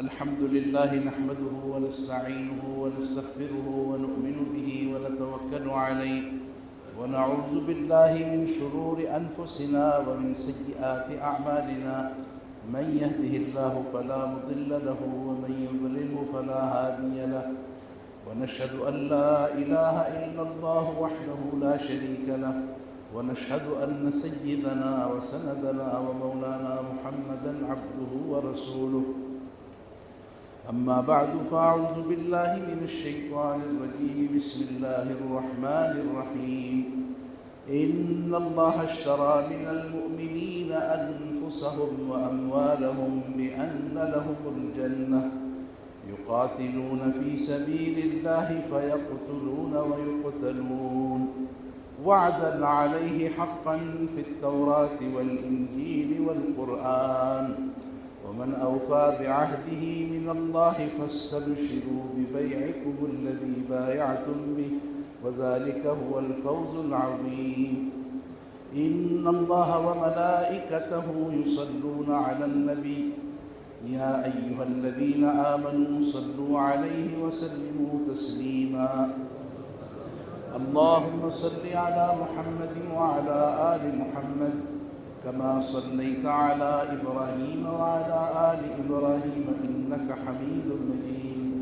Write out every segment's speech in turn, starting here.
الحمد لله نحمده ونستعينه ونستغفره ونؤمن به ونتوكل عليه ونعوذ بالله من شرور أنفسنا ومن سيئات أعمالنا من يهده الله فلا مضل له ومن يضلله فلا هادي له ونشهد أن لا إله إلا الله وحده لا شريك له ونشهد أن سيدنا وسندنا ومولانا محمدا عبده ورسوله أما بعد فأعوذ بالله من الشيطان الرجيم بسم الله الرحمن الرحيم إن الله اشترى من المؤمنين أنفسهم وأموالهم بأن لهم الجنة يقاتلون في سبيل الله فيقتلون ويقتلون وعدا عليه حقا في التوراة والإنجيل والقرآن ومن أوفى بعهده من الله فاستبشروا ببيعكم الذي بايعتم به وذلك هو الفوز العظيم إن الله وملائكته يصلون على النبي يا أيها الذين آمنوا صلوا عليه وسلموا تسليما اللهم صل على محمد وعلى آل محمد كما صليت على إبراهيم وعلى آل إبراهيم إنك حميد مجيد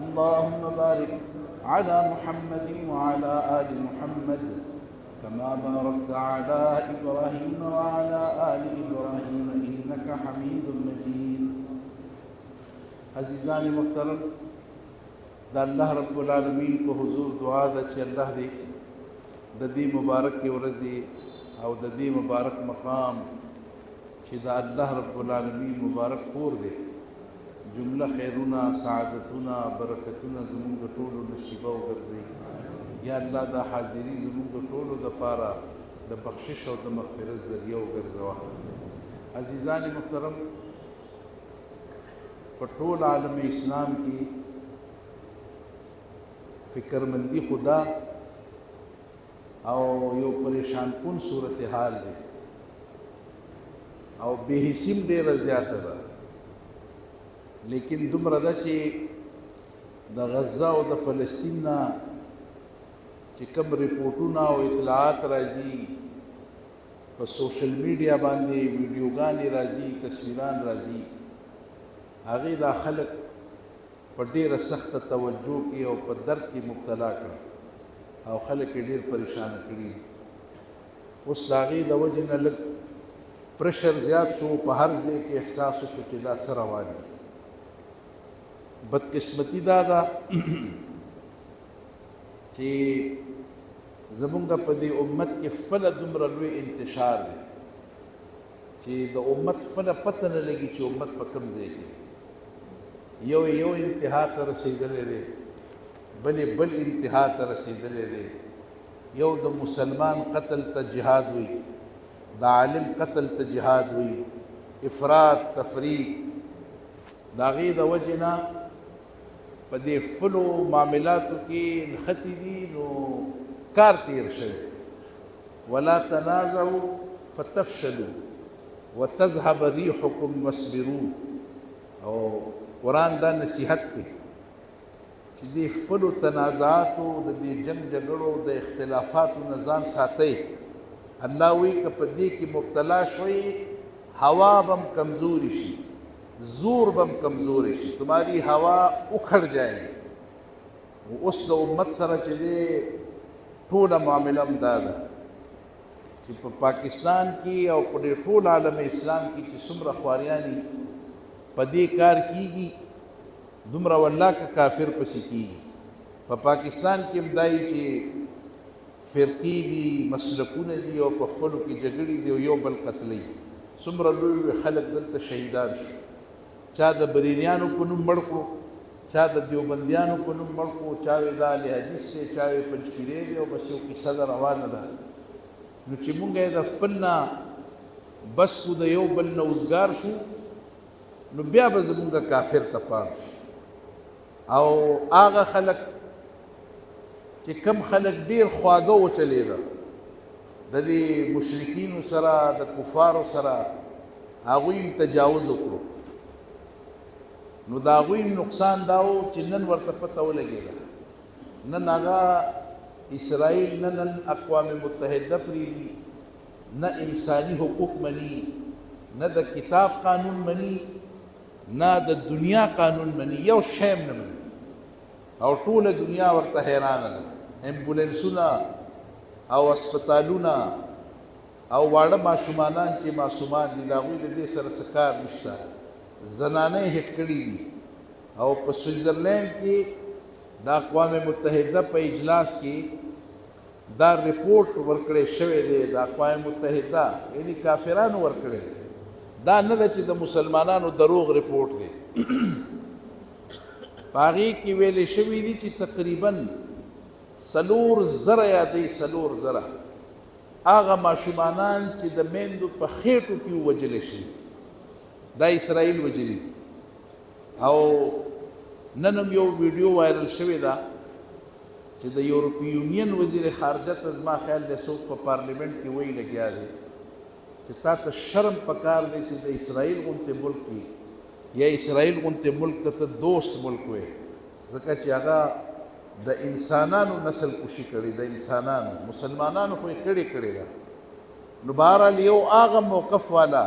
اللهم بارك على محمد وعلى آل محمد كما باركت على إبراهيم وعلى آل إبراهيم إنك حميد مجيد عزیزان محترم دا اللہ رب العالمین کو حضور دعا دا چې الله دې د دې مبارک ورځې او د دې مبارک مقام چې د الله رب العالمین مبارک کور دی جمله خیرونه سعادتونه برکتونه زموږ ټولو نصیبه وګرځي یا الله دا حاضري زموږ ټولو دپاره د بخشش او د مغفرت ذریعه وګرځوه عزیزان محترم په ټول عالم اسلام کې فکرمندی خدا او یو پریشان کن صورتحال دی او بے حسیم ډیره زیاته ده لیکن دومره ده چې د غزه او د فلسطین نه چې کوم ریپورټونه او اطلاعات راځي په سوشل میډیا باندې ویډیوګانې راځي تصویران راځي هغې دا خلک په ډیره سخته توجه کې او په درد کې مبتلا کړ او خلک یې ډېر پریشانه کړي اوس د هغې د وجې نه لږ پرشر زیات شو په هر ځای کې احساس شو چې دا څه روان دي بدقسمتي دا ده چې زمونږ په دې امت کې خپله دومره لوی انتشار دی چې د امت خپله پته نه لګي چې امت په کوم ځای کې یو انتها ته رسېدلی دی بل انتها ته رسېدلی دی یو د مسلمان قتل ته جهاد وي د عالم قتل ته جهاد وي افراط تفریق د هغې د وجې نه په دې خپلو معاملاتو کې نښتې دي نو کار تیر شوی ولا تنازعوا فتفشلوا وتذهب ريحكم واصبروا او قرآن دا نصیحت کوي چې دې خپلو تنازعاتو د دې جنګ جګړو د اختلافاتو نه ځان ساتئ الله وایي که په دې کې مبتلا شوئ هوا به کمزوری شي زور به کمزوری شي تمہاری هوا اکھڑ جائے گی اوس د امت سره چې دی ټوله معامله هم دا ده چې په پاکستان کې او په ټول عالم اسلام کې چې څومره خواریانې په دې کار کیږي دومره والله که کافر پسې کیږي په پاکستان کې هم دای چې فرقې دي مسلکونه دي او په خپلو کې جګړې دي او یو بل قتلوي څومره لوی خلک دلته شهیدان شو چا د بریلیانو په نوم مړ کړو چا د دیوبندیانو په نوم مړ کړو چا وی دا اهل حدیث دی چا وی پنجپیری دی او بس یو کیسه ده روانه ده نو چې مونږ یې د خپل نه بس کو د یو بل نه وزګار شو نو بیا به زمونږ کافر ته پام شي او هغه خلک چې کم خلک ډېر خواږه وچلېده د دې مشرکینو سره د کفارو سره هغوی تجاوز وکړو نو د هغوی نقصان دا و چې نن ورته پته ولګېده، نن هغه اسرائیل نه نن اقوام متحده پرېږدي، نه انساني حقوق مني، نه د کتاب قانون مني، نه د دنیا قانون مني، یو شی هم نه مني، او ټوله دنیا ورته حیرانه ده. امبولنسونه او اسپتالونه او واړه ماشومانان چې معصومان دي د هغوی د دې سره څه کار نشته، زنانه یې هټ کړي دي. او په سویزرلینډ کې د اقوام متحده په اجلاس کې دا رپورټ ورکړی شوی دی د اقوام متحده، یعنی کافرانو ورکړی دی، دا نه ده چې د مسلمانانو دروغ رپورټ دی. په هغې کې ویلې شوي دي چې تقریبا 4,000 یا دی 4,000 هغه ماشومانان چې د میندو په خېټو کې ووژلې شوي، دا اسرائیل وژلي دي. او نن هم یو ویډیو وایرل شوې ده چې د یورپي یونین وزیر خارجه ته زما خیال دی څوک په پارلیمنټ کې وایي لګیا دی چې تا ته شرم پکار دی چې د اسرائیل غوندې ملک کې یا اسرائیل غوندې ملک ته ته دوست ملک وې، ځکه چې هغه د انسانانو نسل کشي کړې، د انسانانو مسلمانانو خو یې کړې ده. نو بهرحال یو هغه موقف والا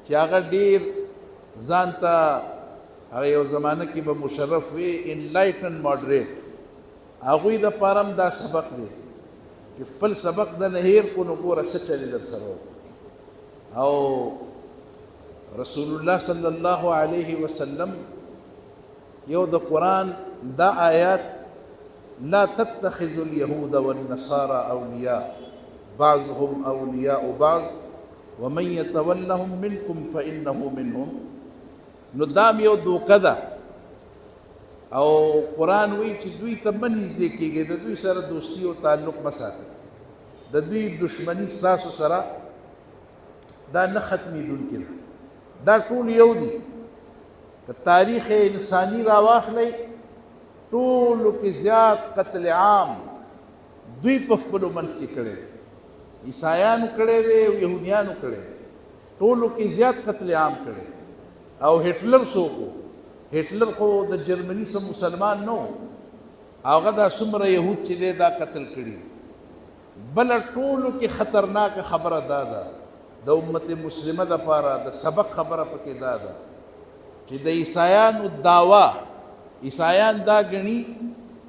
چې هغه ډېر ځان ته هغه یو زمانه کې به مشرف وي انلایټن ماډریټ، هغوی دپاره هم دا سبق دی چې خپل سبق د نه هیر کو نو ګوره څه چلې در سره. او رسول الله صلی الله علیه وسلم یو د قرآن دا آیات لا تتخذوا اليهود والنصارى أولياء بعضهم أولياء بعض ومن يتولهم منكم فإنه منهم، نو دام یو دوکه ده. او قرآن وی چې دوی ته مه نږدې کېږئ، د دوی سره دوستي او تعلق مه ساتئ، د دوی دشمني ستاسو سره دا نه ختمېدونکې ده. دا ټول یو دي. که تاریخ انساني راواخلئ ټولو کې زیات قتل عام دوی په خپلو منځ کې کړی دی، عیسایانو کړی دی او یهودیانو کړی دی، ټولو کې زیات قتل عام کړی. او هټلر څوک و؟ هټلر خو د جرمني څه مسلمان نه و، هغه دا څومره یهود چې دی دا قتل کړي. بله ټولو کې خطرناکه خبره دا ده د امت مسلمه دپاره د سبق خبره پکې دا ده چې د عیسایانو دعوا، عیسایان دا ګڼي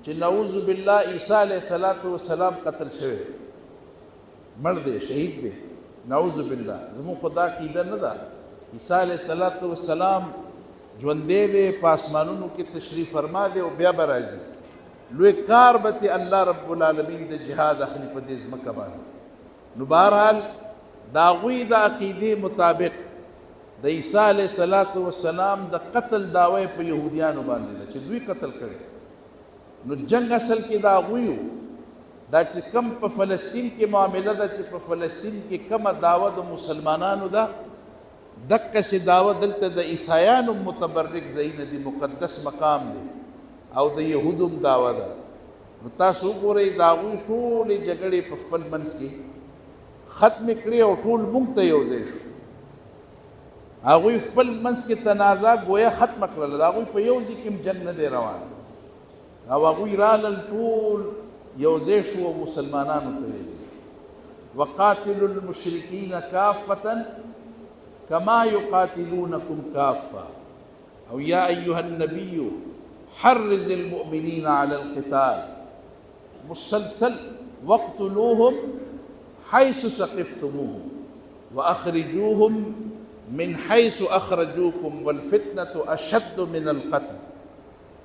چې نعوذ بالله عیسی علیه السلام قتل شوی، مړ دی، شهید دی، نعوذ بالله. زموږ خو دا عقیده نه ده. عیسی علیه السلام ژوندی دی، په اسمانونو کې تشریف فرما دی او بیا به راځي. لوی کار به ترې الله رب العالمین د جهاد اخلي په دې ځمکه باندې. نو بهرحال د هغوی د عقیدې مطابق د عیسی علیه السلام د قتل دعوی په یهودیانو باندې ده چې دوی قتل کړی. نو جنگ اصل کې د هغوی و. دا چې کم په فلسطین کې معامله ده چې په فلسطین کې کمه دعوه د مسلمانانو ده، دقسې دعوه دلته د عیسایانو متبرک ځایونه دي، مقدس مقام دی، او د یهودو هم دعوه ده. نو تاسو وګورئ د هغوی ټولې جګړې په خپل منځ کې ختمې کړې او ټول موږ ته یو ځای شو. هغوی خپل منځ کې تنازع گویا ختمه کړله، د هغوی په یو ځای کې هم جنګ نه دی روان، او هغوی رالل ټول یو ځای شو او مسلمانانو ته ویل وقاتلوا المشرکین کافة كما يقاتلونكم كافة، او یا ایها النبی حرز المؤمنین على القتال مسلسل واقتلوهم حيث ثقفتموهم واخرجوهم من حيث اخرجوكم والفتنة اشد من القتل.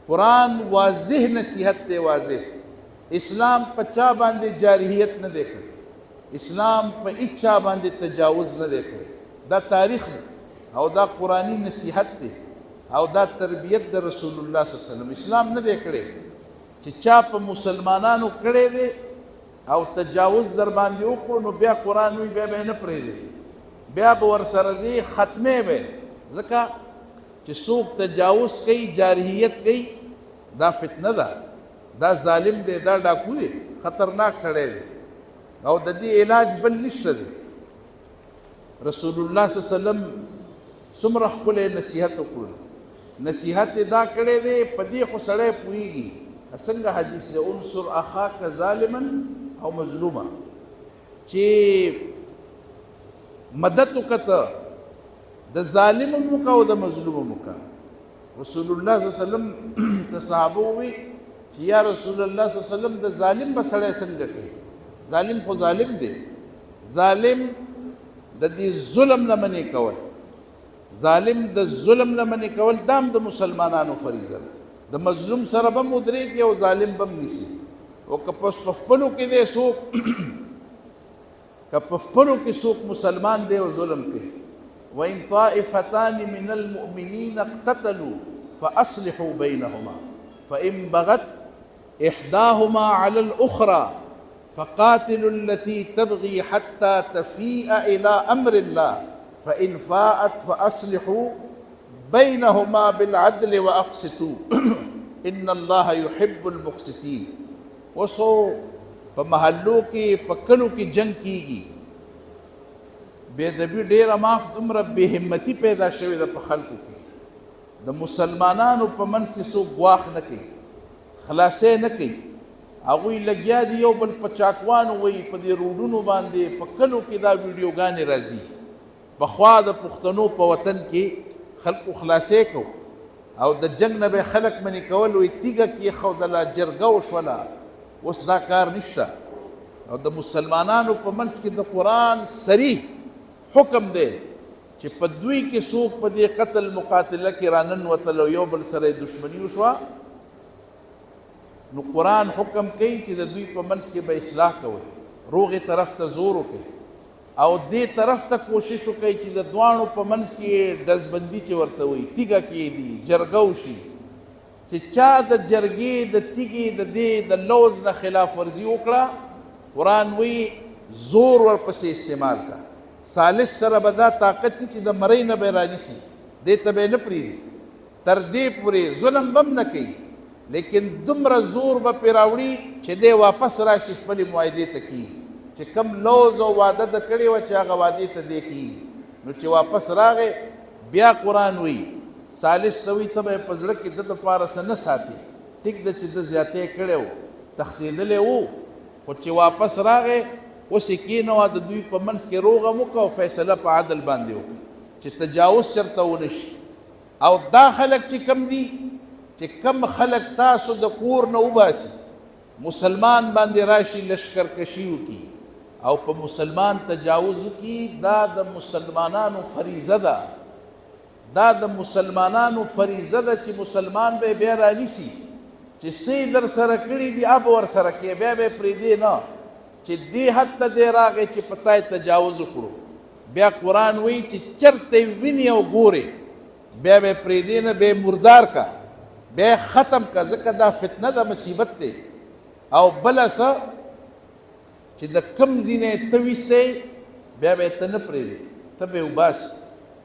قرآن واضح نصیحت تے واضح. اسلام پچا باندې جارحیت نه دی کړی، اسلام په اچا باندې تجاوز نه دی کړی. دا تاریخ دی او دا قرآنی نصیحت دی او دا تربیت د رسول الله صلی الله علیه وسلم. اسلام نه دی کړی چې چا په مسلمانانو کړی دی او تجاوز در باندې وکړو نو بیا قرآن وی بیا به نه پرېږدي، بیا به ورسره ځي ختمې به. ځکه چې څوک تجاوز کوي، جارحیت کوي، دا فتنه ده، دا ظالم دی، دا ډاکو دی، خطرناک سړی دی او د دې علاج بل نشته دی. رسول الله صلی الله علیه وسلم څومره ښکلی نصیحت وکړو نصیحت دا کړی دی په دې خو سړی پوهېږي څنګه حدیث دی انصر اخاک ظالما او مظلوما چې مدد وکړه د ظالم هم وکړه او د مظلوم هم وکړه رسول الله صلی الله علیه وسلم ته صحابه ووی چې یا رسول الله صلی الله علیه وسلم د ظالم به سړی څنګه کوي ظالم خو ظالم دی ظالم د دې ظلم نه منې کول ظالم د ظلم نه منې کول دا هم د مسلمانانو فریضه ده د مظلوم سره به هم ودرېږي او ظالم به هم نیسي او که په خپلو کې دی څوک که په خپلو کې څوک مسلمان دی او ظلم کوي وإن طائفتان من المؤمنين اقتتلوا فأصلحوا بينهما فإن بغت إحداهما على الأخرى فقاتلوا التي تبغي حتى تفيء إلى أمر الله فإن فاءت فأصلحوا بينهما بالعدل وأقسطوا إن الله يحب المقسطين وسو پمحلو کې پکلو کې جنگ کیږي بے ادبی ډیره معاف دومره بې همتی پیدا شوې ده په خلکو کې د مسلمانانو په منځ کې څوک ګواښ نه کوي خلاصې نه کوي هغوی لګیا دي یو بل په چاکوانو وایي په دې روډونو باندې په کلو کې دا ویډیوګانې راځي پخوا د پښتنو په وطن کې خلکو خلاصې کو او د جنگ نه به خلک منې کول وایي تیږه کېښودله جرګه وشوله اوس دا کار نشته او د مسلمانانو په منځ کې د قرآن صریح حکم دی چې په دوی کې څوک په دې قتل مقاتله کې راننوتل او یو بل سره یې دشمني وشوه نو قرآن حکم کوي چې د دوی په منځ کې به اصلاح کوئ روغې طرف ته زور وکړئ او دې طرف ته کوشش وکړئ چې د دواړو په منځ کې ډزبندي چې ورته وایي تیږه کېږدي جرګه وشي چې چا د جرګې د تیږې د دې د لوز نه خلاف ورزي وکړه قرآن وایي زور ورپسې استعمال کړه ثالث سره به دا طاقت چې د مرۍ نه به یې رانیسي دې ته به یې نه پرېږدي تر دې پورې ظلم به هم نه کوي لیکن دومره زور به پرې راوړي چې دی واپس راشي خپلې معاهدې ته کېږي چې کم لوز او واده د کړې وه چې هغه وادې ته دی کېږي نو چې واپس راغی بیا قرآن وایي ثالث ته وایي ته به یې په زړه کې د دپاره څه نه ساتي ټیک ده چې ده زیاتی کړی و تښتېدلی و خو چې واپس راغی اوس یې کېنوه د دوی په منځ کې روغه م وکړه او فیصله په عدل باندې وکړه چې تجاوز چېرته ونه شي او دا خلک چې کم دي چې کم خلک تاسو د کور نه وباسي مسلمان باندې راشي لشکرکشي وکړي او په مسلمان تجاوز وکړي دا د مسلمانانو فریضه ده دا د مسلمانانو فریضه ده چې مسلمان به یې بیا رانیسي چې څه یې در سره کړي دي هغه به ورسره کوې بیا به یې پرېږدې نه چې دې حد ته دی راغی چې په تا یې تجاوز وکړو بیا قرآن وایي چې چېرته یې ویني او ګورې بیا به یې پرېږدې نه بیا یې مردار کا بیا یې ختم کا ځکه دا فتنه ده مصیبت دی او بله څه چې د کم ځینې ته ویستی بیا به یې ته نه پرېږدې ته به یې وباسي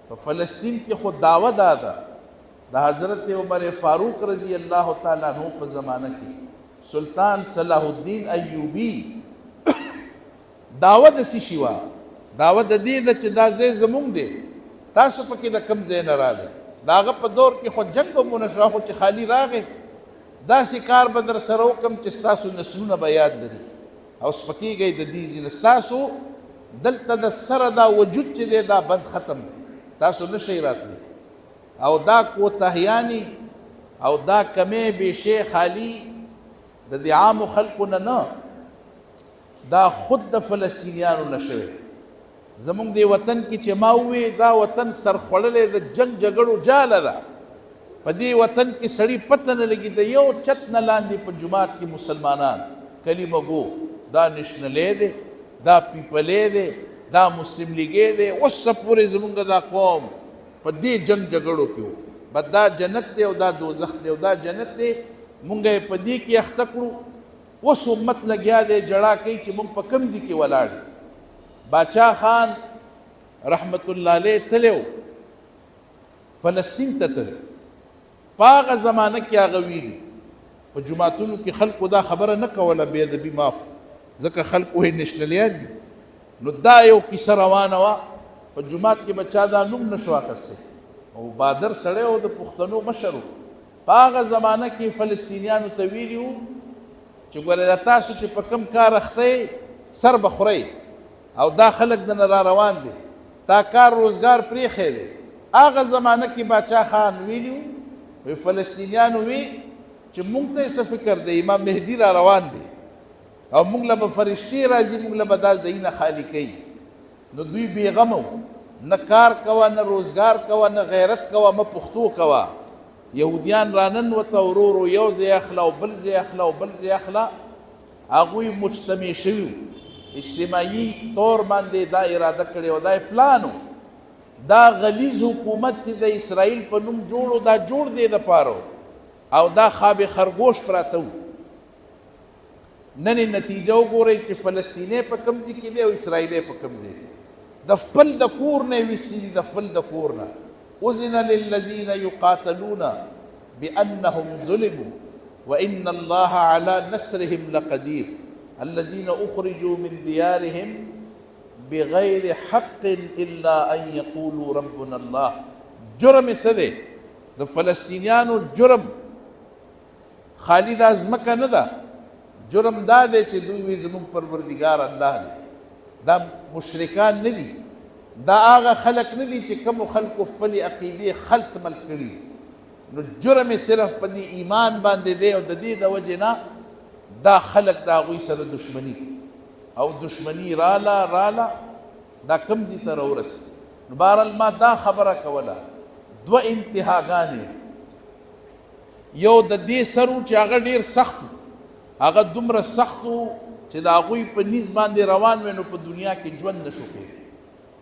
په فلسطین کې خو دعوه دا ده د حضرت عمر فاروق رضی الله تعالی عنہ په زمانه کې سلطان صلاح الدین ایوبی دعوه د څه شي وه دعوه د دې ده چې دا ځای زموږ دی تاسو پکې د کم ځای نه راغی د هغه په دور کې خو جنګ هم ونه شوه خو چې خالي راغی داسې کار به در سره وکړم چې ستاسو نسلونه به یاد لري او سپکېږئ د دې ځینې ستاسو دلته د سره دا وجود چې دی دا بند ختم دی تاسو نشئ راتلی او دا کوتاهیانې او دا کمې بېشی خالي د دې عامو خلکو نه دا خود د فلسطینیانو نه شوی زمونږ دې وطن کې چې ما ووی دا وطن سرخوړلی د جنګ جګړو جاله ده په دې وطن کې سړي پته نه لګي د یو چت نه لاندې په جومات کې مسلمانان کلمه گو دا نشنلی دی دا پیپلی دی دا مسلم لیګی دی اوسه پورې زمونږ دا قوم په دې جنګ جګړو کې و بس دا جنت دی او دا دوزخ دی او دا جنت دی مونږ یې په دې کې اخته کړو اوس امت لګیا دی جړا کوي چې مونږ په کوم ځای کې ولاړ باچا خان رحمت الله علیه تللی و فلسطین ته تللی په هغه زمانه کې هغه ویلي په جوماتونو کې خلکو دا خبره نه کوله بې ادبي معاف ځکه خلک وایي نشنلیان دي نو دا یو کیسه روانه وه په جومات کې به چا دا نوم نه شو اخیستی او بادر سړی او د پښتنو مشر و. په هغه زمانه کې فلسطینیانو ته ویلي وو چې ګوره دا تاسو چې په کوم کار اخته سر به خورئ او دا خلک دنه را روان دي، تا کار روزګار پرېښی دی. هغه زمانه کې باچا خان ویلي وو فلسطینیانو وی چې مونږ ته یې څه فکر دی، امام مهدي را روان دی او مونږ له به فرشتې راځي، مونږ له به دا ځایونه خالي کوي. نو دوی بېغمه وو، نه کار کوه نه روزګار کوه نه غیرت کوه، مه پښتو کوه. یهودیان را ننوته ورو ورو یو ځای اخله او بل ځای اخله او بل ځای اخله. هغوی مجتمع شوي وو، اجتماعي طور باندې دا اراده کړې وه، دا یې پلان و. دا غلیظ حکومت چې د اسرائیل په نوم جوړ دا جوړ دی دپاره او دا خواب خرگوش پراته وو. نن یې نتیجه وګورئ چې فلسطینی په کوم ځای کې دی او اسرائیلی په کوم ځای کې. د خپل د کور نه یې ویستي دي، د خپل د کور نه. اذن للذین یقاتلون بانهم ظلموا وان الله على نصرهم لقدیر الذين اخرجوا من ديارهم بغیر حق الا ان يقولوا ربنا الله. جرم څه دی؟ د فلسطینیانو جرم خالی دا ځمکه نه ده، جرم دا دی چې دوی وی زموږ پروردګار الله دی. دا مشرکان نه دي، دا هغه خلق نه دي چې کومو خلکو خپلې عقیدې خلط ملط کړي. نو جرم یې صرف په دې ایمان باندې دی او د دې د وجې نه دا خلق د هغوی سره دشمني کوي او دشمني راله دا کوم ځای ته راورسېد. نو بهرحال ما دا خبره کوله، دوه انتهاګانې. یو د دې سر و چې هغه ډېر سخت و، هغه دومره سخت و چې د هغوی په نیز باندې روان وی نو په دنیا کې ژوند نشو کولی.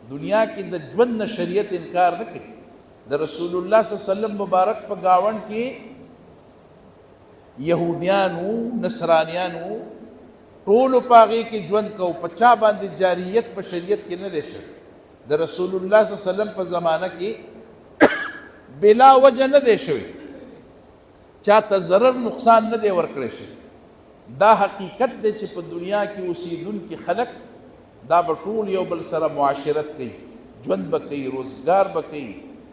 دنیا کې د ژوند نه شریعت انکار نه کوي. د رسول الله صلی الله علیه وسلم مبارک په گاونډ کې یهودیانو نصرانیانو ټولو په هغې کې ژوند کو، په چا باندې جاریت په شریعت کې نه دی شوی. د رسول الله صلی الله علیه وسلم په زمانه کې بلا وجه نه دی شوی، چاته ضرر نقصان نه دی ورکړی شوی. دا حقیقت دی چې په دنیا کې اوسیدونکي خلک دا به ټول یو بل سره معاشرت کوي، ژوند به کوي، روزګار به کوي،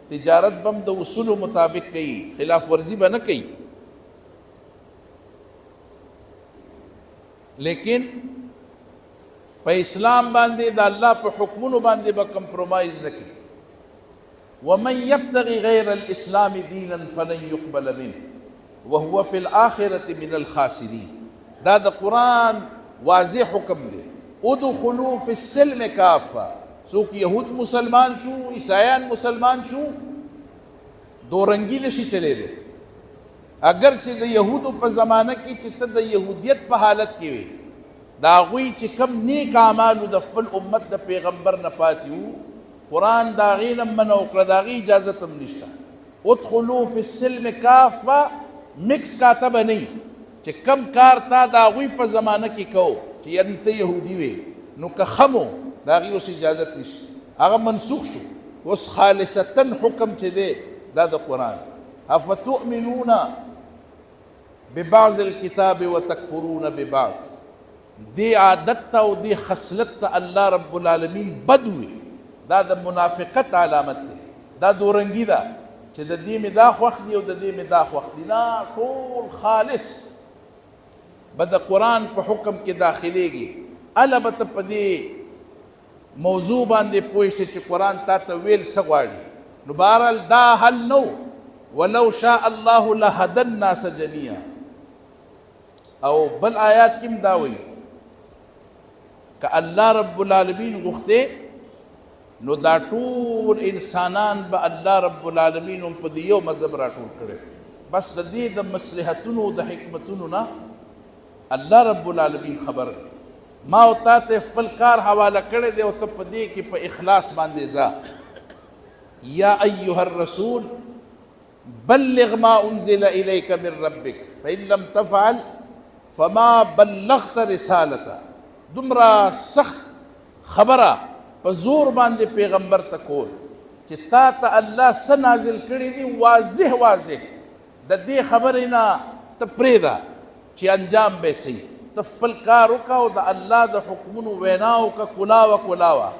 تجارت به هم د اصولو مطابق کوي، خلاف ورزي به نه کوي. لیکن په اسلام باندې د الله په حکمونو باندې به کمپرومایز نه کوي. ومن یبتغي غیر الاسلام دینا فلن يقبل منه وهو في الاخرة من الخاسرین. دا د قرآن واضح حکم دی. ادخلوا فی السلم کافه. څوک یهود مسلمان شو، عیسایان مسلمان شو، دورنګي نشي چلی دی. اگر چې د یهودو په زمانه کې چې ته د یهودیت په حالت کې وي، د هغوی چې کم نیک اعمالو د خپل امت د پیغمبر نه پاتې وو، قرآن د هغې نه منع وکړه، د هغې اجازت هم نشته. ادخلوا فی السلم کافه، مکس کاته به نه چې کم کار تا د هغوی په زمانه کې کو چې یعنی ته یهودي وې نو که ښه مو د هغې اوس اجازت نشته، هغه منسوخ شو. اوس خالصتاً حکم چې دی دا د قرآن. افتؤمنون ببعض الكتاب وتکفرون ببعض. دی عادت ته او دی خصلت ته الله رب العالمین بد وي. دا د منافقت علامت دی، دا دورنګي ده چې د دې مې دا خوښ دي او د دې مې دا خوښ دي. دا ټول خالص به د قرآن په حکم کې داخلیږي. اله به ته په دې موضوع باندې پوه شې چې قرآن تا ته ویل څه غواړي. نو بهرحال دا حل نو ولو شاء الله لهدى الناس جميعا. او بل آیات کې هم دا وایي که الله رب العالمین غوښتې نو دا ټول انسانان به الله رب العالمین هم په دې یو مذهب راټول کړي. بس د دې د مصلحتونو د حکمتونو نه الله رب العالمین خبر دی. ما او تا ته خپل کار حواله کړی دی او ته په دې کې په اخلاص باندې ځه. یا ایها الرسول بلغ ما انزل الیک من ربک فان لم تفعل فما بلغت رسالته. دومره سخت خبره په زور باندې پیغمبر ته کول چې تا ته الله څه نازل کړي دي واضح واضح د دې خبرې نه ته پرېږده چې انجام به صحیح. ته خپل کار وکړه او د الله د حکمونو وینا وکړه کلاوه کلاوه.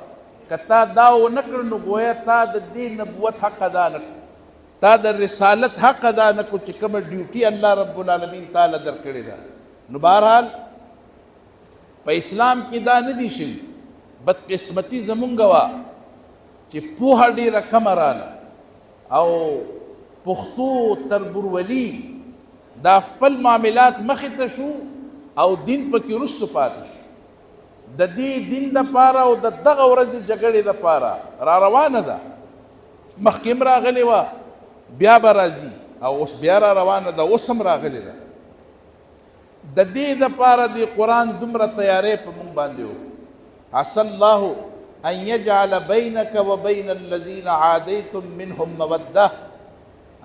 که تا دا ونه کړ نو ګویا تا د دې نبوت حق ادا نه کړ. تا د رسالت حق ادا نه کو چې کومه ډیوټي الله رب العالمین تعالی درکړې ده. نو بهرحال په اسلام کې دا نه دي شوي. بدقسمتي زمونږ وه چې پوهه ډېره کمه راله او پښتو تربورولي دا خپل معاملات مخې ته شو او دین پکې وروستو پاتې شو. د دې دین دپاره او د دغه ورځې جګړې دپاره را روانه ده. مخکې هم راغلې وه، بیا به راځي او اوس بیا را روانه ده، اوس هم راغلې ده. د دې دپاره د قرآن دومره تیاری په موږ باندې و. عسى الله ان يجعل بينك وبين الذين عاديتم منهم موده.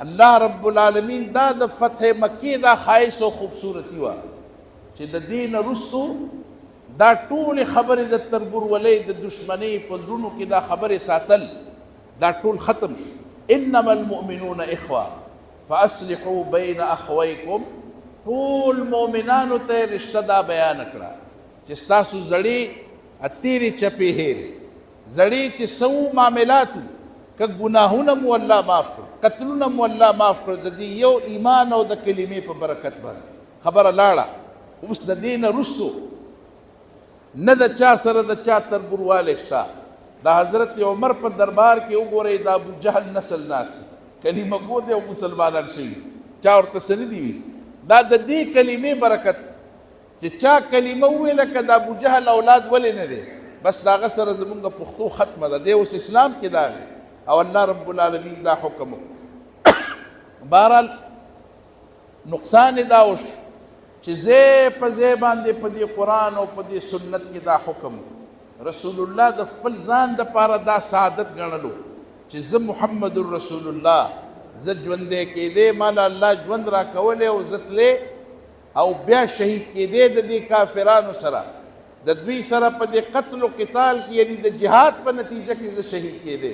الله رب العالمین دا د فتح مکې دا خواهش او خوبصورتي وه چې د دې نه وروستو دا ټولې خبرې د تربورولۍ د دشمنۍ په زړونو کې دا خبرې ساتل دا ټول ختم شو. انما المؤمنون اخوه فاصلحوا بین اخویکم. ټول مؤمنانو ته رشته دا بیان کړه چې ستاسو زړې اتېرې چپې هېرې، زړې چې څه معاملاتو که ګناهونه مو الله معاف کړو، قتلونه مو الله معاف کړو، د دې یو ایمان او د کلمې په برکت باندې خبره لاړه. اوس د دې نه وروستو نه د چا سره د چا تربوروالی شته. د حضرت عمر په دربار کې وګورئ د ابو جهل نسل ناست دی، کلمه ګو دی او مسلمانان شوي، چا ورته څه نه دي ویلي. دا د دې کلمې برکت چې چا کلمه وویله که د ابو جهل اولاد ولې نه دی، بس د هغه سره زمونږ پښتو ختمه ده. دی اوس اسلام کې داغی او الله رب العالمین دا حکم وکړو. بهرحال نقصان یې دا وشو چې ځای په ځای باندې په دې قرآن او په دې سنت کې دا حکم رسول الله د خپل ځان دپاره دا سعادت ګڼلو چې زه محمد رسول الله، زه ژوندی کېدی، ماله الله ژوند را کولی او زه تللی او بیا شهید کېدی د دې کافرانو سره، د دوی سره په دې قتل و قتال کې یعنی د جهاد په نتیجه کې زه شهید کېدی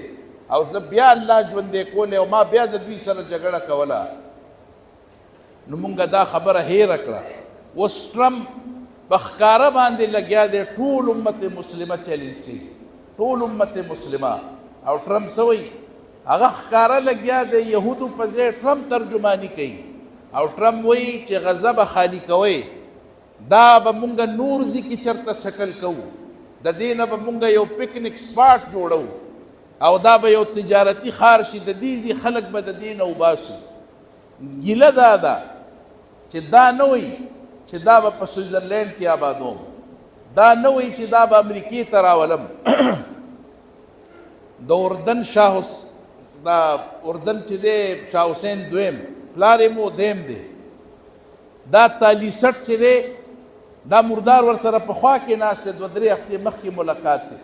او زه بیا الله ژوندی کولی او ما بیا د دوی سره جګړه کوله. نو مونږ دا خبره هیره کړه. اوس ټرمپ په ښکاره باندې لګیا دی ټول امت مسلمه چیلنج کوي، ټول امت مسلمه. او ټرمپ څه وایي؟ هغه ښکاره لګیا دی یهودو په ځای ټرمپ ترجماني کوي او ټرمپ وایي چې غزه به خالي کوئ، دا به مونږ نور ځي کې چېرته سټل کوو، د دې نه به مونږ یو پکنیک سپاټ جوړو او دا به یو تجارتي ښار شي، د دې ځي خلک به د دې نه وباسو. ګیله دا ده چې دا نه وایي چې دا به په سویزرلینډ کې آبادوم، دا نه وایي چې دا به امریکې ته راولم. د اردن دا اردن چې دی شاه حسین دویم پلار یې مو دیم دی، دا تالیسټ چې دی دا مردار ورسره پخوا کې ناست دی، 2-3 هفتې مخکې ملاقات دی،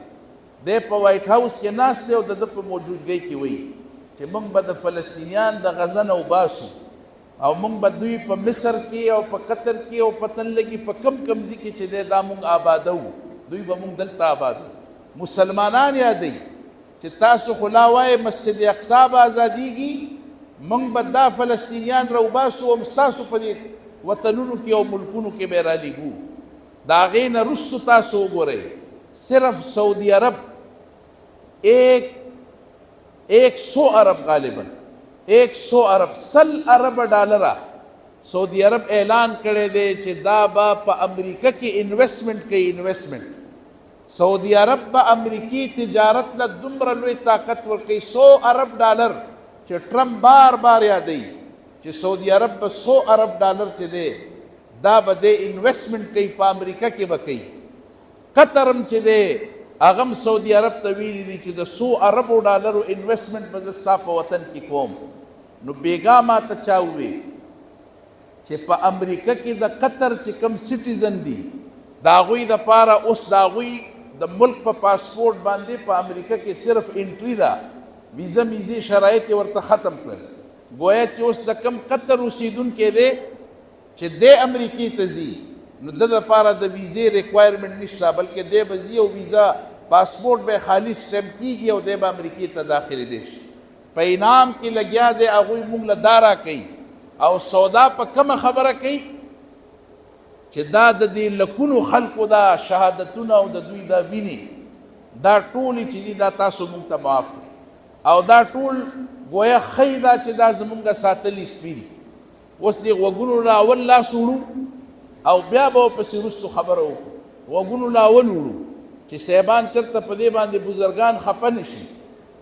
دی په وایټ هاوس کې ناست دی او د ده په موجودګۍ کې وایي چې موږ به د فلسطینیان د غزه نه وباسو او موږ به دوی په مصر کې او په قطر کې او پتن لګي په کم ځای کې چې دی دا موږ آبادو، دوی به موږ دلته آبادو. مسلمانان یادوي چې تاسو خو لا وایئ مسجد اقصی به ازادیږي، موږ به دا فلسطینیان راوباسو او ستاسو په دې وطنونو کې او ملکونو کې به رالیږو. د هغې نه وروستو تاسو وګورئ صرف سعودی عرب 100 ارب غالباً 100 ارب 100 ارب ډالره سعودی عرب اعلان کړی دی چې دا به په امریکا کې انویسټمنټ کوي. انویسټمنټ سعودی عرب به امریکي تجارت له دومره لوی طاقت ورکوي. 100 ارب ډالر چې ټرمپ بار بار یادوي چې سعودی عرب به 100 ارب ډالر چې دی دا به دی انویسټمنټ کوي په امریکا کې به کوي. قطر هم چې دی هغه هم سعودي عرب ته ویلي دي چې د 100 اربو ډالرو انویسټمنټ به زه ستا په وطن کې کوم. نو بېګا ما ته چا ووی چې په امریکا کې د قطر چې کوم سټیزن دي د هغوی دپاره اوس د هغوی د ملک په پاسپورټ باندې په امریکا کې صرف انټري ده، ویزه میزې شرایط یې ورته ختم کړل. گویا چې اوس د کم قطر اوسیدونکی دی چې دی امریکې ته ځي نو د دپاره د ویزې ریکوایرمنټ نشته، بلکې دی به ځي او ویزه پاسپورټ به خالي سټمپ کیږي او دی به امریکې ته داخلېدی شي. په انعام کې لګیا دی، هغوی مونږ له دا راکوي او سودا په کومه خبره کوي چې دا د دې لکونو خلکو دا شهادتونه او د دوی دا ویني دا ټولې چې دي دا تاسو مونږ ته معاف کړي او دا ټول گویا ښیي دا چې دا زمونږ ساتلي سپي دي. اوس دې غوږونو له اول لاس وړو او بیا به ورپسې وروستو خبره وکړو. غوږونو له اول وړو چې صاحبان چېرته په دې باندې بزرګان خفه نه شي،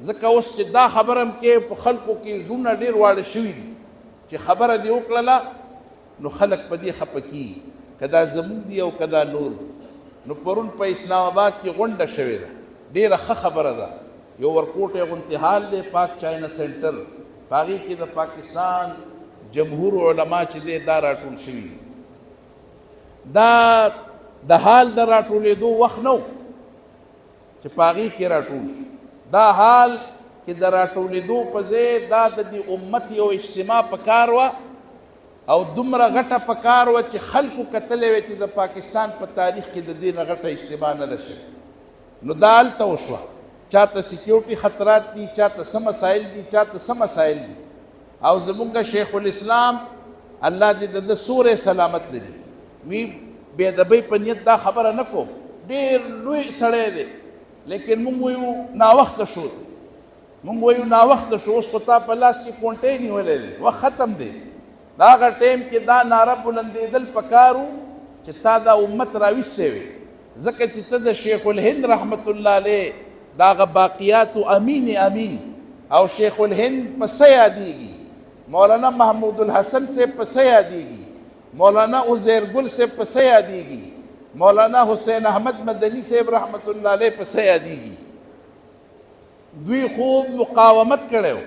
ځکه اوس چې دا خبره هم کې په خلکو کې زړونه ډېر واړه شوي دي چې خبره دې وکړله نو خلک په دې خفه کېږي، که دا زموږ دي او که دا نور دي. نو پرون په اسلام آباد کې غونډه شوې ده، ډېره ښه خبره ده. یو ورکوټی غوندې حال دی، پاک چاینا سینټر، په هغې کې د پاکستان جمهور علما چې دی دا راټول شوي دي. دا د حال د راټولېدو وخت نه و چې په هغې کې راټول شو. دا حال کې د راټولېدو په ځای دا د دې امت یو اجتماع په کار وه او دومره غټه په کار وه چې خلکو کتلی وی چې د پاکستان په تاریخ کې د دې نه غټه اجتماع نه ده شوې. نو دا هلته وشوه، چاته سیکیورټي خطرات دي، چاته څه مسایل دي، چاته څه مسایل دي. او زمونږ شیخ الاسلام الله دې د ده سوری سلامت لري، وی بې ادبۍ په نیت دا خبره نه کوم، ډېر لوی سړی دی، لیکن مونږ وایو ناوخته شو، مونږ وایو ناوخته شو. اوس خو تا په لاس کې کونټۍ نیولی دی، وخت ختم دی. د هغه ټایم کې دا ناره بلندېدل پکار و چې تا دا امت راویستی وی، ځکه چې ته د شیخ الهند رحمت الله علیه د هغه باقیاتو امین امین او شیخ الهند په څه یادېږي، مولانا محمود الحسن صاحب په څه یادېږي، مولانا عزیر گل صاحب په څه یادېږي، مولانا حسین احمد مدنی صاحب رحمت الله علیه په څه یادېږي. دوی خوب مقاومت کړی و،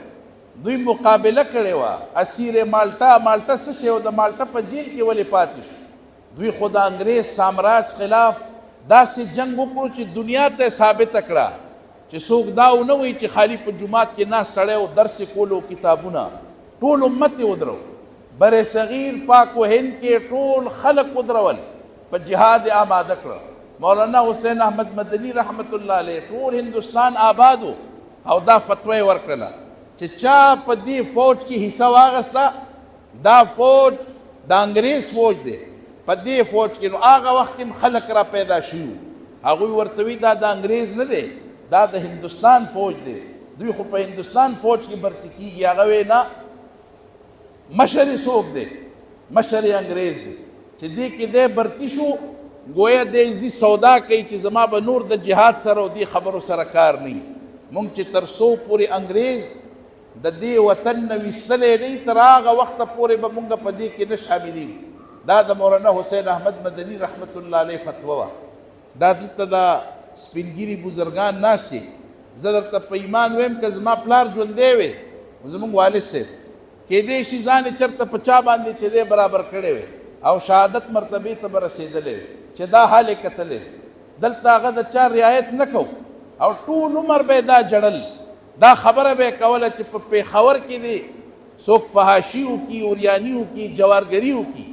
دوی مقابله کړې وه. اسیر مالټا څه شی و، د مالټا په جیل کې ولې پاتې شو؟ دوی خو د انګریز سامراج خلاف داسې جنګ وکړو چې دنیا ته ثابته کړه چې څوک دا ونه وایي چې خالي په جومات کې ناست سړی و درس یې کولو کتابونه، ټول امت یې ودرو. بر صغیر پاک و هند کې ټول خلق ودرول، په جهاد یې آماده کړه. مولانا حسین احمد مدنی رحمت الله علیه ټول هندوستان آباد و او دا فتوه یې ورکړله چې چا په دې فوج کې حصه واغسته دا فوج د انګریز فوج دی، په دې فوج کې نو هغه وخت هم خلک را پیدا شوي وو. هغوی ورته وي دا د انګریز نه دی، دا د هندوستان فوج دی، دوی خو په هندوستان فوج کې برتی کېږي. هغه وی نه، مشر یې څوک دی؟ مشر یې انګریز دی چې دې کې دی برتی شو، گویا دی ځي سودا کوي چې زما به نور د جهاد سره او دې خبرو سره کار نه وي. مونږ چې تر څو پورې انګریز د دې وطن نه ویستلی نه تر هغه وخته پورې به مونږ په دې کې نه شاملېږو. دا د مولانا حسین احمد مدني رحمت الله علیه فتوه وه. دا دلته دا سپینګیري بزرګان ناست دي. زه درته په ایمان ویم که زما پلار ژوندی وی، زمونږ والد صاحب، کیدای شي ځان یې چېرته په چا باندې چې دی برابر کړی وی او شهادت مرتبې ته به رسېدلی وی چې دا حال یې کتلی. دلته هغه د چا رعایت نه کو او ټول عمر به یې دا جړل. دا خبره به یې کوله چې په پېښور کې دی څوک فحاشي وکړي، اوریاني وکړي، جوارګري وکړي،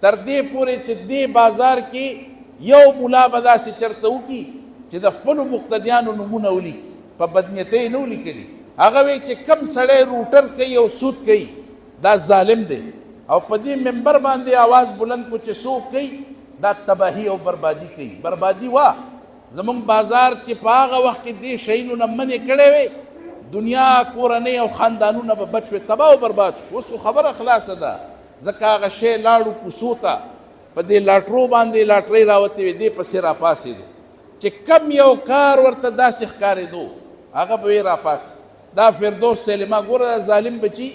تر دې پورې چې دې بازار کې یو ملا به داسې چېرته وکړي چې د خپلو مقتدیانو نومونه ولیکي، په بدنیتۍ نه ولیکلي. هغه وایي چې کم سړی روټر کوي او سود کوي دا ظالم دی، او په دې منبر باندې آواز بلند کو چې څوک کوي دا تباهي او بربادي کوي. بربادي وا زمونږ بازار چې په هغه وخت کې دې شیانو نه منې کړی وی، دنیا کورنۍ او خاندانونه به بچ وي، تباه او برباد شو. اوس خو خبره خلاصه ده، ځکه هغه شی لاړو کوڅو ته، په دې لاټرو باندې لاټرۍ راوتې وې، دې پسې راپاڅېدو چې کم یو کار ورته داسې ښکارېدو هغه به یې راپاڅېد. دا فردوس سینما، ګوره ظالم بچي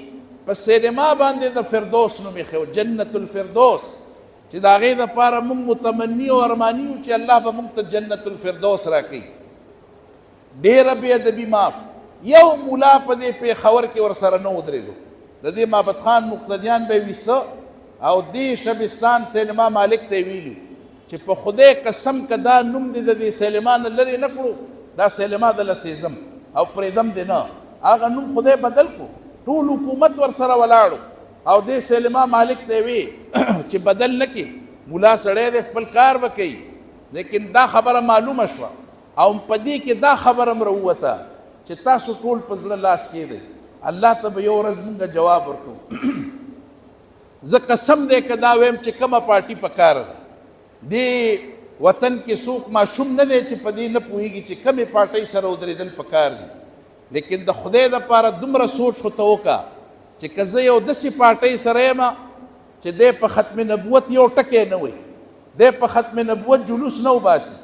په سینما باندې د فردوس نوم ایښی، جنت الفردوس، چې د هغې دپاره موږ متمني او ارماني یو چې الله به موږ ته جنت الفردوس راکوي. ډېره بې ادبي معاف. یو ملا په دې پېښور کې ورسره نه ودرېدو. د دې مابد خان مقتدیان به یې ویسته او دې شبستان سینما مالک ته یې ویلي چې په خدای قسم که دا نوم دې د دې سینما نه لرې نه کړو، دا سینما دله سېزم او پرېږدم دې نه. هغه نوم خدای بدل کړو، ټول حکومت ورسره ولاړو او دې سینما مالک ته یې وی چې بدل نه کړي، ملا سړی دی خپل کار به کوي. لیکن دا خبره معلومه شوه او په دې کې دا خبره هم راووته چې تاسو ټول په زړه لاس کېدئ، الله ته به یو ورځ مونږ جواب ورکړو. زه قسم دی که دا ویم چې کومه پارټي په کار ده، دې وطن کې څوک ماشوم نه دی چې په دې نه پوهېږي چې کومې پارټۍ سره ودرېدل په کار دي. لیکن د خدای دپاره دومره سوچ خو ته وکړه چې که زه یو داسې پارټۍ سره یم چې دی په ختم نبوت یو ټکی نه وایي، دی په ختم نبوت جلوس نه وباسي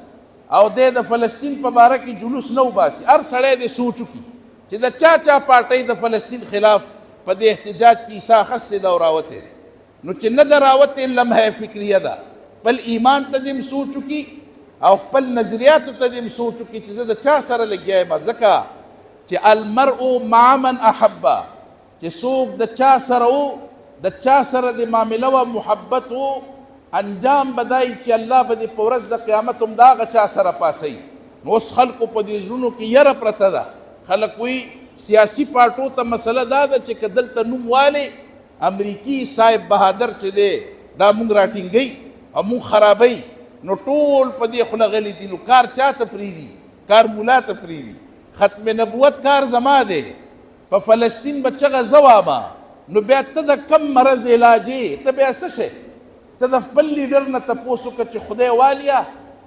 او دی د فلسطین په باره کې جلوس نه وباسي، هر سړی دې سوچ وکړي چې د چا پارټۍ د فلسطین خلاف په دې احتجاج کې حصه اخیستې ده او راوتې دی. نو چې نه ده راوتې لمحه فکریه ده، خپل ایمان ته دې سوچ وکړي او خپل نظریاتو ته دې سوچ وکړي چې زه د چا سره لګیا یم. ځکه چې المرء مع من احبه، چې څوک د چا سره و، د چا سره د معامله و محبت و، انجام بدای چې الله به دې په ورځ د قیامت هم د هغه چا سره پاسوي. نو اوس خلکو په دې زړونو کې یره پرته ده. خلک وایي سیاسي پارټو ته مسله دا ده چې که دلته نوم والی امریکي صاحب بهادر چې دی دا مونږ راټینګوي او مونږ خرابوي، نو ټول په دې خوله غلي دي. نو کار چا ته پرېږدي؟ کار ملا ته پرېږدي. ختم نبوت کار زما دی، په فلسطین به چغه زه وامه. نو بیا ته د کم مرض علاج یې؟ ته بیا څه شی؟ ته د خپل لیډر نه تپوس وکړه چې خدای والیا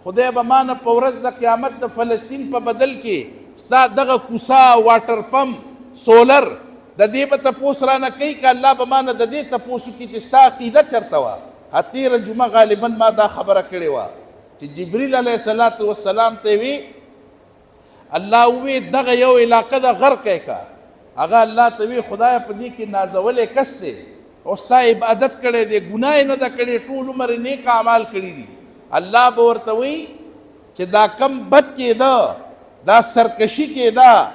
خدای به ما نه په ورځ د قیامت د فلسطین په بدل کې ستا دغه کوسا واټر پمپ سولر د دې به تپوس رانه کوي که الله به ما نه د دې تپوس وکړي چې ستا عقیده چېرته وه؟ تېره جمعه غالبا ما دا خبره کړې وه چې جبریل علیه الصلاة والسلام ته وی الله ووی دغه یو علاقه د غرقی که. هغه الله ته وی خدایه په دې کې نازولی کس دی او ستا عبادت کړی دی، ګناه یې نه ده کړې، ټول عمر نیک اعمال کړي دي. الله به ورته وی چې دا کم بد کېده، دا سرکشي کېده،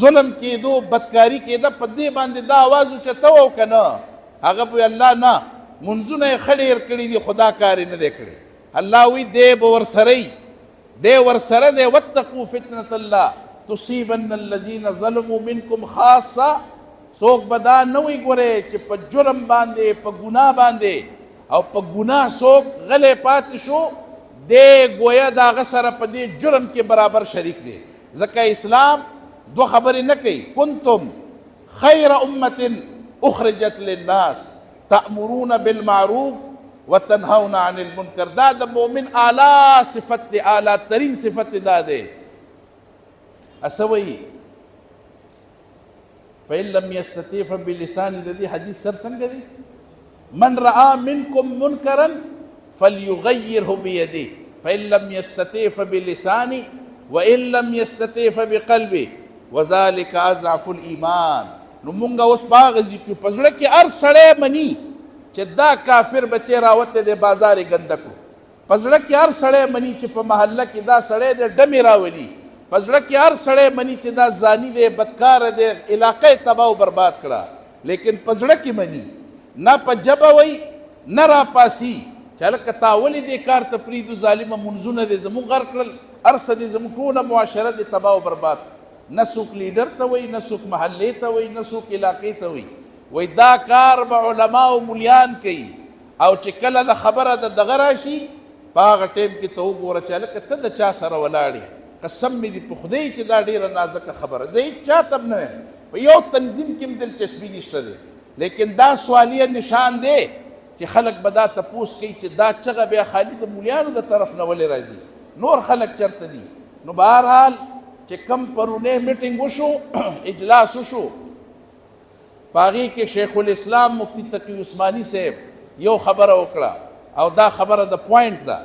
ظلم کېدو، بدکاري کېده، په دې باندې دا آواز اوچته و که نه؟ هغه به الله نه منځونه یې ښه ډېر کړي دي، خو دا کار یې نه دی کړی. الله وی دی به ورسره دی ورسره دی. واتقوا فتنة الله تصیبن الذین ظلموا منکم خاصه. څوک به دا نه وی ګورئ چې په جرم باندې، په ګناه باندې او په ګناه څوک غلی پاتې شو، دی گویا د هغه سره په دې جرم کې برابر شریک دی. ځکه اسلام دو خبرې نه کوي. کنتم خیر امة اخرجت للناس تأمرون بالمعروف وتنهون عن المنکر. دا د مؤمن اعلی صفت دی، اعلی ترین صفت دا دی. اسوي فإن لم يستطيع فبلسانه. د دې حدیث سر څنګه دی؟ من رأى منكم منکرا فليغيره بيده فإن لم يستطيع فبلسانه وإن لم يستطيع فبقلبه وذلك أضعف الإيمان. نو مونږ اوس باغ ذکر په زړه کې هر سړی مني چې دا کافر بچی راوته دی بازار یې ګنده کړو. په زړه کې هر سړی مني چې په محله کې دا سړی دی ډمې راولي. په زړه کې هر سړی مني چې دا زانی دی، بدکاره دی، علاقه یې تباه و برباد کړه. لیکن په زړه کې مني، نه په ژبه وایي نه راپاسي چې هلکه تا ولې دې کار ته پرېږدو، ظالمه منځونه دې زموږ غر کړل، هر څه دې زموږ ټوله معاشره دې تباه و برباد. نه څوک لیډر ته وایي، نه څوک محلې ته وایي، نه څوک علاقې ته وایي. وایي دا کار به علما او ملیان کوي. او چې کله د خبره د دغه راشي په هغه ټایم کې ته وګوره چې هلکه ته د چا سره ولاړې. قسم مې دې په خدای چې دا ډېره نازکه خبره، زه هېڅ چا ته نه یم، په یو تنظیم کې هم دلچسپي نشته دی. لیکن دا سوالیه نشان دی چې خلک به دا تپوس کوي چې دا چغه بیا خالي د مولیانو د طرف نه ولې راځي، نور خلک چېرته دي. نو بهرحال چې کم پرونی میټینګ وشو، اجلاس وشو، په هغې کې شیخ الاسلام مفتی تقي عثماني صاحب یو خبره وکړه او دا خبره د پوینټ ده.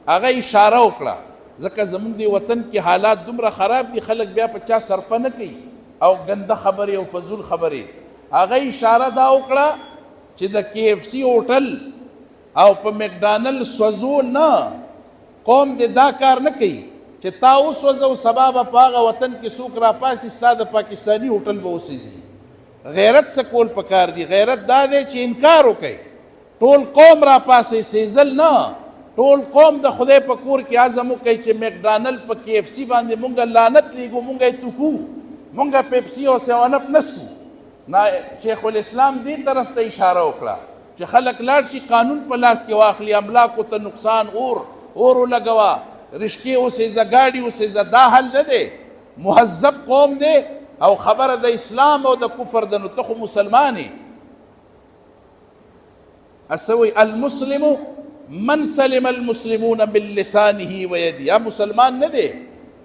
هغه اشاره وکړه ځکه زموږ د وطن کې حالات دومره خراب دي، خلک بیا په چا سرپه نه کوي او ګنده خبرې او فضول خبرې. هغه اشاره دا وکړه چې د KFC هوټل او په مکډانل سوځول نه، قوم دې دا کار نه کوي چې تا وسوځه او سبا به په هغه وطن کې څوک راپاسي ستا د پاکستاني هوټل به وسېږي. غیرت څه کول پکار دي؟ غیرت دا دی چې انکار وکړي. ټول قوم راپاسئ، سیزل نه، ټول قوم د خدای په کور کې عزم وکړي چې مکډانل په KFC باندې مونږ لعنت لیږو، مونږ یې توکو، مونږ پیپسي او 7 اپ نسکو. شیخ الاسلام دې طرف ته اشاره وکړه چې خلک لاړ شي قانون په لاس کې واخلي، املاکو ته نقصان اور ولګوه، رشکې اوسېزه، ګاډي اوسېزه. دا حل نه دی. مهذب قوم دی او خبره د اسلام او د کفر ده، نو ته خو مسلمان یې. اسوي المسلم من سلم المسلمون من لسانه و یده. یا مسلمان نه دی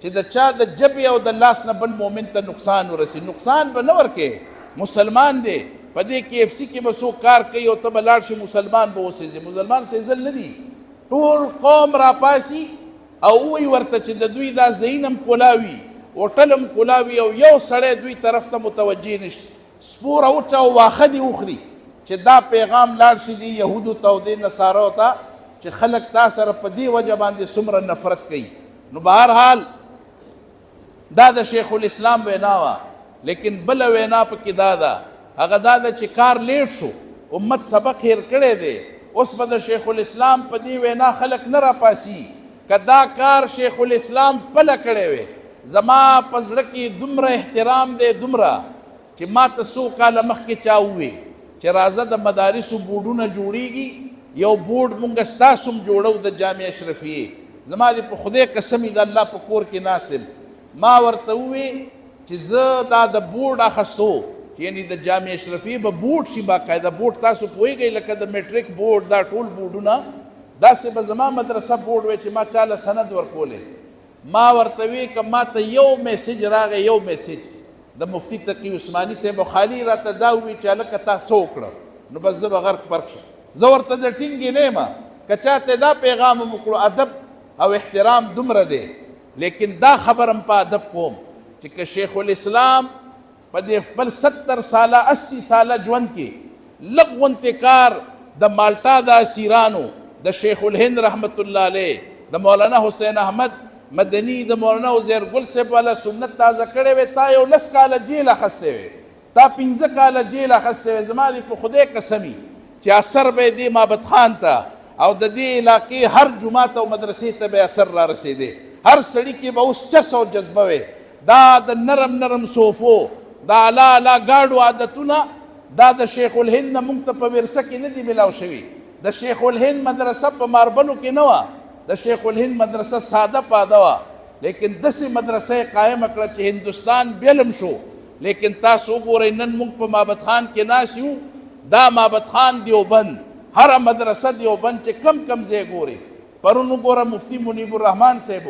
چې د چا د جبې او د لاس نه بل مؤمن ته نقصان ورسي. نقصان به نه ورکې، مسلمان دی، په دې KFC کې به څوک کار کوي او ته به لاړ شي مسلمان به وسېځي. مسلمان سېځل نه دي، ټول قوم راپاسي او وایي ورته چې د دوی دا ځایونه هم کولاوي، هوټل هم کولاوي، او یو سړی دوی طرف ته متوجه نشي. سپوره وچه او واښه دې وخوري چې دا پیغام لاړ شي دې یهودو ته او دې نصارو ته چې خلک تا سره په دې وجه باندې څومره نفرت کوي. نو بهرحال دا د شیخ الاسلام وینا وه، لیکن بله وینا پکې دا ده، هغه دا ده چې کار لیټ شو، امت سبق هیر کړی دی. اوس به د شیخ الاسلام په دې وینا خلک نه راپاسي. که دا کار شیخ الاسلام خپله کړی وی، زما په زړه کې دومره احترام دی، دومره چې ما ته څو کاله مخکې چا ووی چې راځه د مدارسو بورډونه جوړیږي، یو بورډ مونږ ستاسو هم جوړو د جامع اشرفیې. زما دې په خدای قسم د الله په کور کې ناست یم، ما ورته ووی چې زه دا د بورډ اخستو، یعنی د جامع اشرفیې به بورډ شي، باقاعده بورډ، تاسو پوهیږئ لکه د میټریک بورډ دا ټول بورډونه، داسې به زما مدرسه بورډ وی چې ما چاله سند ورکولی. ما ورته وی که ما ته یو میسج راغی، یو میسج د مفتی تقی عثماني صاحب خالي راته دا ووي چې هلکه تا څه وکړه، نو بس زه به غرق پرک شم. زه ورته د ټینګې نه یم، که چاته دا پیغام هم وکړو، ادب او احترام دومره دی. لیکن دا خبر هم په ادب کوم چې که شیخ الاسلام په دې خپل 70 ساله 80 ساله ژوند کې لږ غونتې کار د مالټا د اسیرانو، د شیخ الهند رحمت الله علیه، د مولانا حسین احمد مدني، د مولانا عزیر ګل صاحب والا سنت تازه کړی وی، تا یو 10 کاله جیل اخستی وی، تا 15 کاله جیل اخستی وی. زما دې په خدای قسمي چې اثر به دې مابد خان ته او د دې علاقې هر جومات او مدرسې ته به اثر را رسېدی. هر سړي کې به اوس چس او جذبه وی. دا د نرم نرم صوفو، دا اعلی اعلی ګاډو عادتونه، دا د شیخ الهند نه موږ ته په ورثه کې نه دي ملاو شوي. د شیخ الهند مدرسه په ماربنو کې نه وه، د شیخ الهند مدرسه ساده پاده وه، لیکن داسې مدرسه یې قایمه کړه چې هندوستان بیلم شو. لیکن تاسو وګورئ نن موږ په مابد خان کې ناست یو، دا مابد خان دیوبند، هره مدرسه دیوبند چې کم کم ځای ګورئ. پرون وګوره مفتی منیب الرحمان صاحب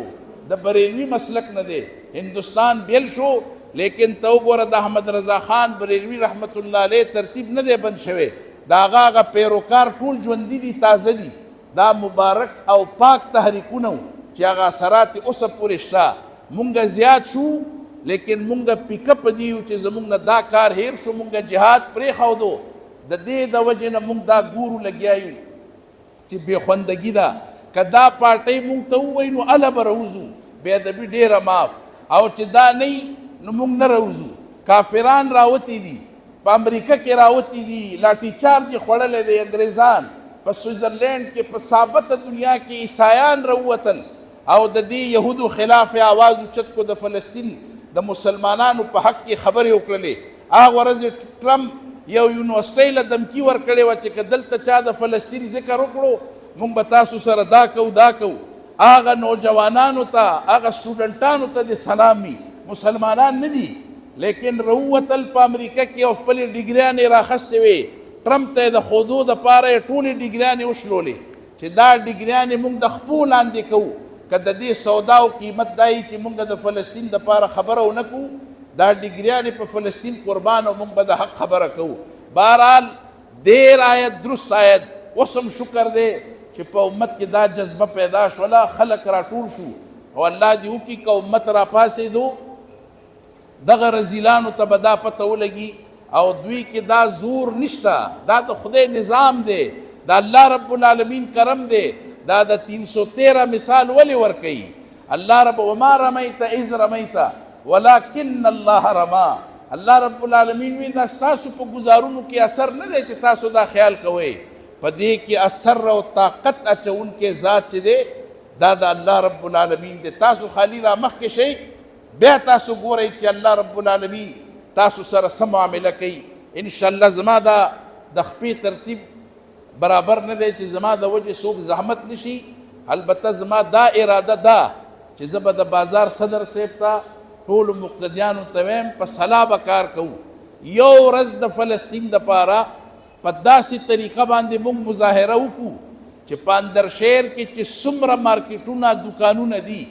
د بریلوي مسلک نه دی، هندوستان بیل شو، لیکن ته وګوره د احمد رضا خان بریلوي رحمت الله علیه ترتیب نه دی بند شوی. د هغه پیروکار ټول ژوندي دي، تازه دي. دا مبارک او پاک تحریکونه چې هغه اثرات اوسه پورې شته. مونږ زیات شو، لیکن مونږ پیکپ دیو چې زمونږ نه دا کار هیر شو، مونږ جهاد پرېښودو. د دې د وجې نه مونږ دا ګورو لګیا یو چې بې خوندګي ده. که دا پارټۍ مونږ ته ووایي نو هله به راوځو، بې ادبي ډېره معاف، او چې دا نه نو مونږ نه راوځو. کافران راوتي دي، په امریکا کې راوتي دي، لاټي چارج یې خوړلی دی انګریزان. په سویزرلینډ کې په ثابته دنیا کې عیسایان راووتل او د دې یهودو خلاف آواز اوچت کو. د فلسطین د مسلمانانو په حق کې خبرې وکړلې. هغه ورځ ټرمپ یو یونیورسټۍ له دمکي ورکړې وه چې که دلته چا د فلسطین ذکر وکړو موږ به تاسو سره دا کوو دا کوو. هغه نوجوانانو ته، هغه سټوډنټانو ته د سلامي مسلمانان نه دي، لیکن راووتل په امریکا کې او خپلې ډګریانې راخستې وې. ټرمپ ته د ښودو دپاره یې ټولې ډګریانې وشلولې چې دا ډګریانې موږ د خپو لاندې کوو. که د دې سوداو قیمت دا یي چې موږ د فلسطین دپاره خبره ونه کوو، دا ډګریانې په فلسطین قربان او موږ به د حق خبره کوو. بهرحال ډېر آیت درست آیت. اوس هم شکر دی چې په امت کې دا جذبه پیدا شوله، خلک راټول شو، او الله دې وکړي که امت راپاڅېدو دغه رذیلانو ته به دا پته ولګي او دوی کې دا زور نشته. دا د خدای نظام دی، دا الله رب العالمین کرم دی. دا د 313 مثال ولې ورکوي الله رب؟ وما رمیت اذ رمیت ولکن الله رما. الله رب العالمین وی دا ستاسو په گزارونو کې اثر نه دی چې تاسو دا خیال کوئ. په دې کې اثر او طاقت اچونکې ذات چې دی دا د الله رب العالمین دی. تاسو خالی را مخکې شئ، بیا تاسو ګورئ چې الله رب العالمین تاسو سره څه معامله کوي. انشاءالله زما دا د خپې ترتیب برابر نه دی چې زما د وجې څوک زحمت نشي. البته زما دا اراده ده چې زه به د بازار صدر صاحب ته ټولو مقتدیانو ته ویم په صلاح به کار کوو. یو ورځ د فلسطین دپاره په داسې طریقه باندې موږ مظاهره وکړو چې په اندرشهر کې چې څومره مارکیټونه دکانونه دي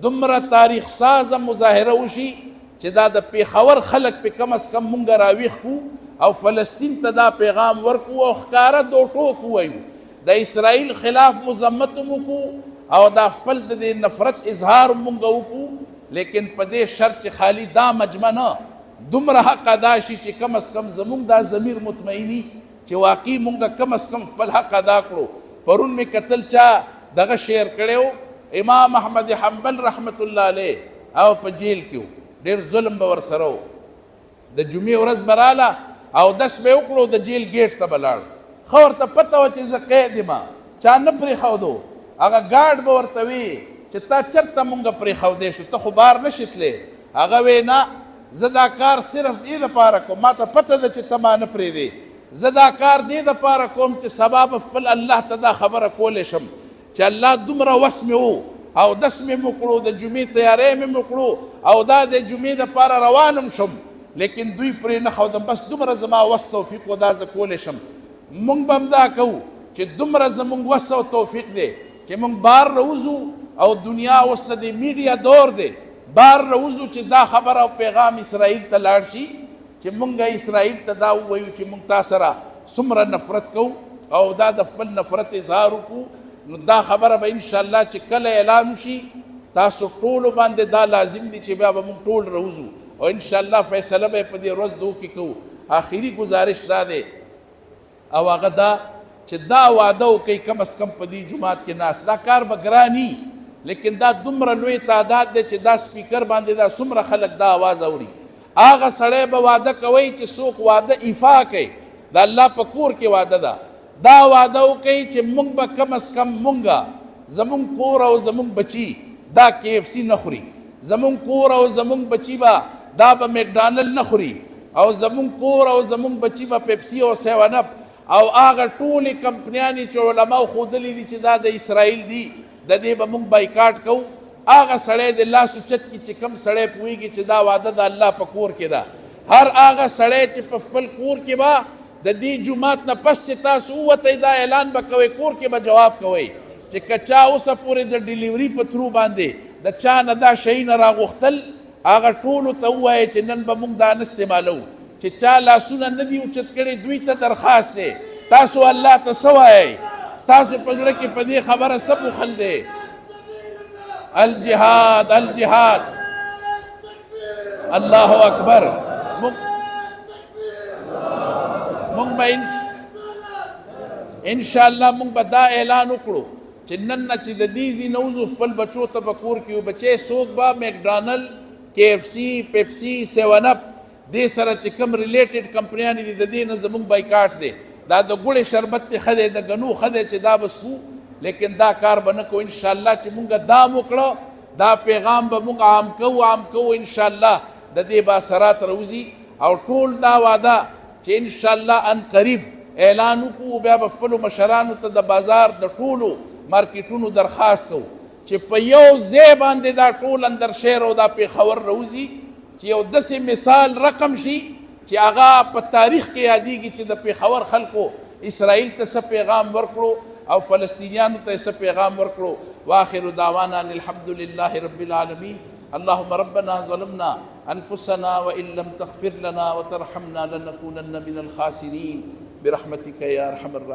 دومره تاریخ سازه مظاهره وشي چې دا د پیښور خلک په کم از کم مونږ راویښ کو او فلسطین ته دا پیغام ورکو او ښکاره دو ټوک ووایو د اسرائیل خلاف مذمت هم وکړو او دا خپل د دې نفرت اظهار مونږ وکړو لیکن په دې شرط چې خالی دا مجمع نه دومره حق ادا شي چې کم از کم زمونږ دا ضمیر مطمئني چې واقعي مونږ کم از کم خپل حق ادا کړو پرون مې کتل چا دغه شعر کړی امام احمد حنبل رحمت الله علیه او په جیل کې ډېر ظلم به ورسره و د جمعې ورځ به راله او دس به یې وکړو د جیل ګیټ ته به لاړ ښه ورته پته وه چې زه قید یم چا نه پرېښودو هغه ګارډ به ورته وي چې تا چېرته مونږ پرېښودی شو ته خو بار نشې تللی هغه وی نه زه دا کار صرف دې دپاره کوم ما ته پته ده چې ته ما نه پرېږدې زه دا کار دې دپاره کوم چې سبا به خپل الله ته دا خبره کولی شم چې الله دومره وس مې و او دس مې وکړو د جمعې تیاری مې وکړو او دا د جمعې دپاره روانم شم لیکن دوی پرې نه ښودم بس دومره زما وس توفیق و دا زه کولی شم مونږ به هم دا کوو چې دومره زمونږ وس او توفیق دی چې مونږ بار راوځو او دنیا اوس د میډیا دور دی بار راوځو چې دا خبره او پیغام اسرائیل ته لاړ شي چې مونږ اسرائیل ته دا ووایو چې مونږ تا سره څومره نفرت کوو او دا د خپل نفرت اظهار وکړو نو دا خبره به انشاءالله چې کله اعلان وشي تاسو ټولو باندې دا لازم دي چې بیا به مونږ ټول راوځو او انشاءالله فیصله به په دې ورځ دو کې کوو آخري گزارش دا دی او هغه دا چې دا واده وکئ کم از کم په دې جومات کې ناست دا کار به ګراني لیکن دا دومره لوی تعداد دی چې دا سپیکر باندې دا څومره خلک دا آواز اوري هغه سړی به واده کوئ چې څوک واده ایفا کوي د الله په کور کې واده ده دا واده وکئ چې مونږ به کم از کم مونږه زمونږ کور او زمونږ بچي دا KFC نه خوري زمونږ کور او زمونږ بچي به دا به میکډانل نه خوري او زمونږ کور او زمونږ بچي به پیپسي او سیون اپ او هغه ټولې کمپنیانې چې علماو ښودلي دي چې دا د اسرائیل دي د دې به مونږ بایکاټ کوو هغه سړی د لاس اوچت کي چې کم سړی پوهېږي چې دا واده د الله په کور کې ده هر هغه سړی چې په خپل کور کې به د دې جومات نه پس چې تاسو ووتئ دا اعلان به کوئ کور کې به جواب کوئ چې که چا اوسه پورې د ډیلیوري په تھرو باندې د چا نه دا شی نه راغوښتل هغه ټولو ته ووایئ چې نن به مونږ دا نه استعمالو چې چا لاسونه نه دي اوچت کړي دوی ته درخواست دی تاسو الله ته څه وایئ ستاسو په زړه کې په دې خبره څه پوښل دی الجهاد الجهاد الله اکبر مونږ به انشاءالله مونږ به دا اعلان وکړو چې نن نه چې د دې ځای نه وځو خپل بچو ته به کور کې بچی څوک به میکډانل KFC پیپسي سیون اپ دې سره چې کوم ریلیټډ کمپنیانې دي د دې نه زمونږ بایکاټ دی دا د ګوړې شربت دی ښه دی د ګنو ښه دی چې دا به څکو لیکن دا کار به نه کوو انشاءالله چې مونږ دا وکړو دا پیغام به مونږ عام کوو انشاءالله د دې به اثرات راوځي او ټول دا واده چې انشاءالله ان قریب اعلان وکړو بیا به خپلو مشرانو ته د بازار د ټولو مارکیټونو درخواست کوو چې په یو ځای باندې دا ټول اندر شهر او دا پیښور راوځي چې یو داسې مثال رقم شي چې هغه په تاریخ کې یادېږي چې د پیښور خلکو اسرائیل ته څه پیغام ورکړو او فلسطینیانو ته څه پیغام ورکړو واخر دعوانا ان الحمد لله رب العالمین اللهم ربنا ظلمنا انفسنا وان لم تغفر لنا وترحمنا لنكونن من الخاسرين برحمتك يا ارحم الراحمين